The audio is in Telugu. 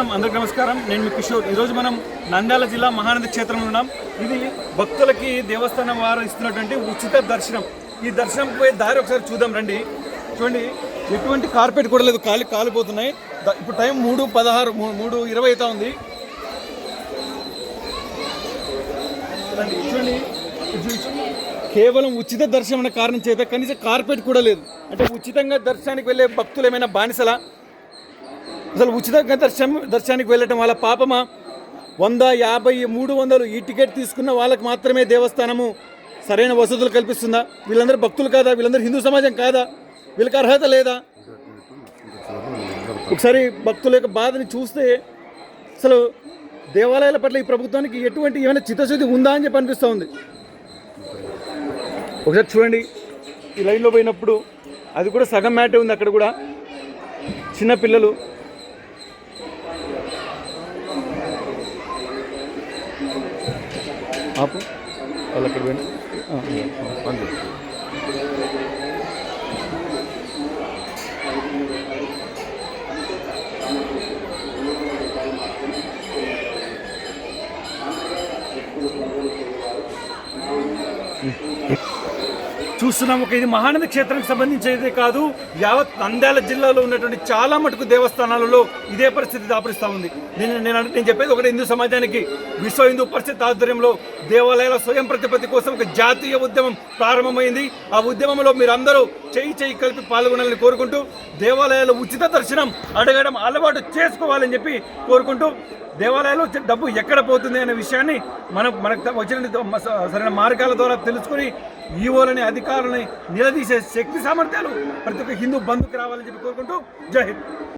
అందరికీ నమస్కారం. నేను మీ కిషోర్. ఈరోజు మనం నంద్యాల జిల్లా మహానది క్షేత్రంలో ఉన్నాం. ఇది భక్తులకి దేవస్థానం వారు ఇస్తున్నటువంటి ఉచిత దర్శనం. ఈ దర్శనం పోయే దారి ఒకసారి చూద్దాం రండి. చూడండి, ఎటువంటి కార్పెట్ కూడా లేదు, కాలిపోతున్నాయి. ఇప్పుడు టైం 3:16 3:20 అవుతా ఉంది. చూడండి, కేవలం ఉచిత దర్శనం అనే కారణం చేత కనీసం కార్పెట్ కూడా లేదు. అంటే ఉచితంగా దర్శనానికి వెళ్ళే భక్తులు ఏమైనా బానిసలా? అసలు ఉచితంగా దర్శనానికి వెళ్ళటం వాళ్ళ పాపమా? 100, 50, 300 ఈ టికెట్ తీసుకున్న వాళ్ళకి మాత్రమే దేవస్థానము సరైన వసతులు కల్పిస్తుందా? వీళ్ళందరూ భక్తులు కాదా? వీళ్ళందరూ హిందూ సమాజం కాదా? వీళ్ళకి అర్హత లేదా? ఒకసారి భక్తుల యొక్క బాధని చూస్తే అసలు దేవాలయాల పట్ల ఈ ప్రభుత్వానికి ఎటువంటి ఏమైనా చిత్తశుద్ధి ఉందా అని చెప్పి అనిపిస్తూ ఉంది. ఒకసారి చూడండి, ఈ లైన్లో పోయినప్పుడు అది కూడా సగం మ్యాటే ఉంది. అక్కడ కూడా చిన్నపిల్లలు. ఆపు, వాళ్ళు అక్కడ పోయినా చూస్తున్నాం. ఇది మహానది క్షేత్రానికి సంబంధించేదే కాదు, యావత్ నంద్యాల జిల్లాలో ఉన్నటువంటి చాలా మటుకు దేవస్థానాలలో ఇదే పరిస్థితి దాపరిస్తూ ఉంది. నేను చెప్పేది ఒకటి, హిందూ సమాజానికి విశ్వ హిందూ పరిషత్ ఆధ్వర్యంలో దేవాలయాల స్వయం ప్రతిపత్తి కోసం ఒక జాతీయ ఉద్యమం ప్రారంభమైంది. ఆ ఉద్యమంలో మీరందరూ చేయి కలిపి పాల్గొనాలని కోరుకుంటూ, దేవాలయాల ఉచిత దర్శనం అడగడం అలవాటు చేసుకోవాలని చెప్పి కోరుకుంటూ, దేవాలయాలు డబ్బు ఎక్కడ పోతుంది అనే విషయాన్ని మనకు వచ్చిన సరైన మార్గాల ద్వారా తెలుసుకుని ఈవోలని అధికారులని నిలదీసే శక్తి సామర్థ్యాలు ప్రతి ఒక్క హిందూ బంధుకు రావాలని చెప్పి కోరుకుంటూ, జై హింద్.